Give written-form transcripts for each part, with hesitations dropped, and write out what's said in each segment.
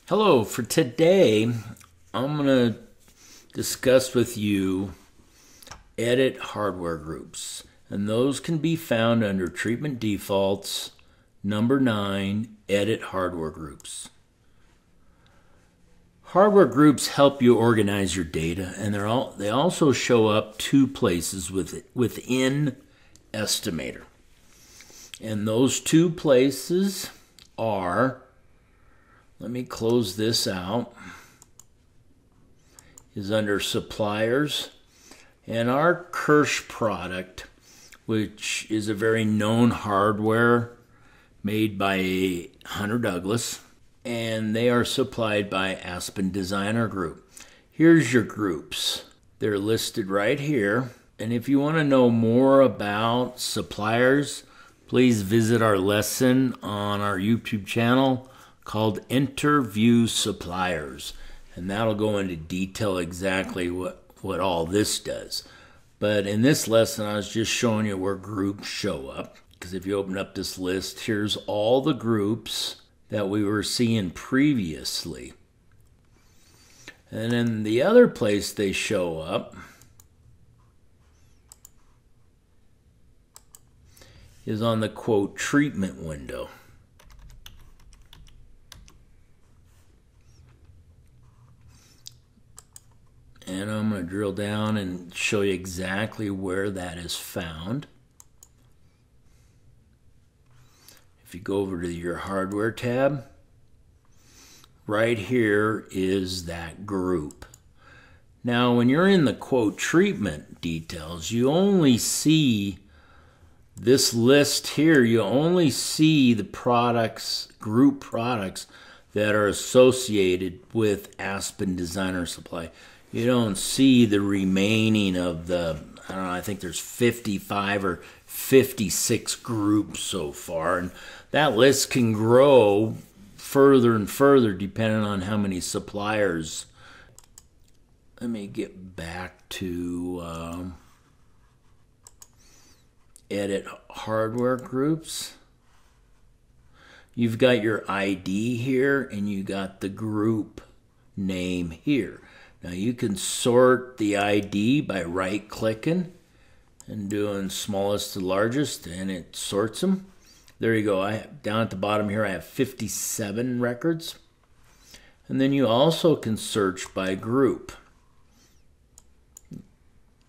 Hello, for today, I'm going to discuss with you edit hardware groups. And those can be found under Treatment Defaults, number 9, Edit Hardware Groups. Hardware groups help you organize your data, and they also show up two places within Estimator. And those two places are, let me close this out, is under Suppliers, and our Kirsch product, which is a very known hardware made by Hunter Douglas, and they are supplied by Aspen Designer Group. Here's your groups. They're listed right here, and if you want to know more about suppliers, please visit our lesson on our YouTube channel called Interview Suppliers, and that'll go into detail exactly what all this does. But in this lesson, I was just showing you where groups show up, because if you open up this list, here's all the groups that we were seeing previously. And then the other place they show up is on the quote treatment window. And I'm going to drill down and show you exactly where that is found. If you go over to your Hardware tab, right here is that group. Now, when you're in the quote treatment details, you only see this list here. You only see the products, group products that are associated with Aspen Designer Supply. You don't see the remaining of the, I don't know, I think there's 55 or 56 groups so far. And that list can grow further and further depending on how many suppliers. Let me get back to edit hardware groups. You've got your ID here and you got the group name here. Now you can sort the ID by right-clicking and doing smallest to largest, and it sorts them. There you go. Down at the bottom here, I have 57 records. And then you also can search by group.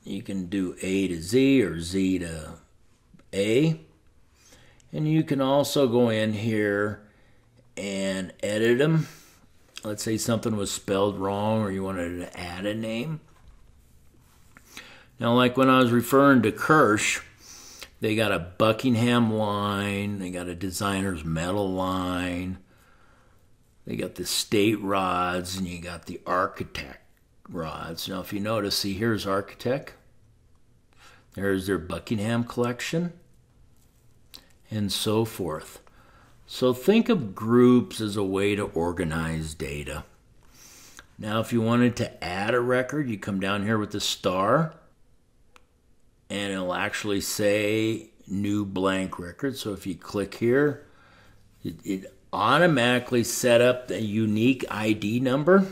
You can do A to Z or Z to A. And you can also go in here and edit them. Let's say something was spelled wrong or you wanted to add a name. Now, like when I was referring to Kirsch, they got a Buckingham line, they got a Designer's Metal line, they got the State rods, and you got the Architect rods. Now, if you notice, see, here's Architect. There's their Buckingham collection, and so forth. So think of groups as a way to organize data. Now, if you wanted to add a record, you come down here with the star, and it'll actually say new blank record. So if you click here, it automatically set up the unique ID number.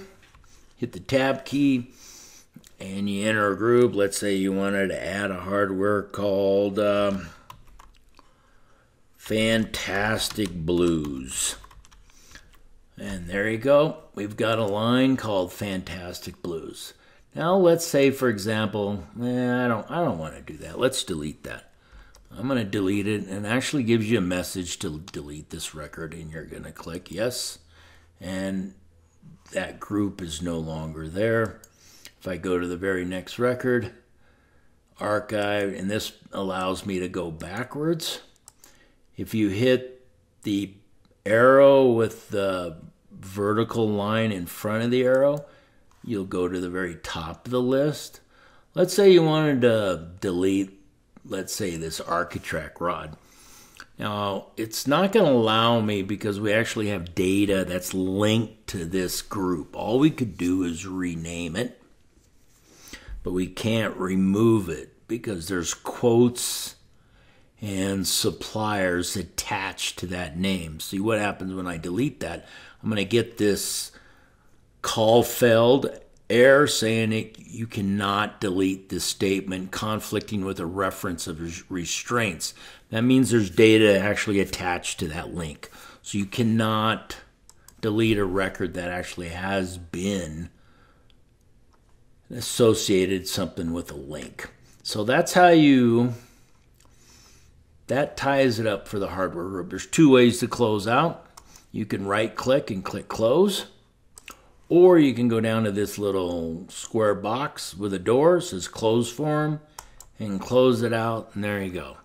Hit the tab key, and you enter a group. Let's say you wanted to add a hardware called Fantastic Blues. And there you go. We've got a line called Fantastic Blues. Now let's say, for example, I don't want to do that. Let's delete that. I'm going to delete it, and it actually gives you a message to delete this record, and you're going to click yes, and that group is no longer there. If I go to the very next record, archive, and this allows me to go backwards. If you hit the arrow with the vertical line in front of the arrow, you'll go to the very top of the list. Let's say you wanted to delete, let's say, this Architect rod. Now, it's not going to allow me because we actually have data that's linked to this group. All we could do is rename it, but we can't remove it because there's quotes and suppliers attached attached to that name. See what happens when I delete that. I'm going to get this call failed error saying you cannot delete this statement, conflicting with a reference of restraints. That means there's data actually attached to that link. So you cannot delete a record that actually has been associated something with a link. So that's how that ties it up for the hardware group. There's two ways to close out. You can right click and click close, or you can go down to this little square box with a door, it says close form, and close it out, and there you go.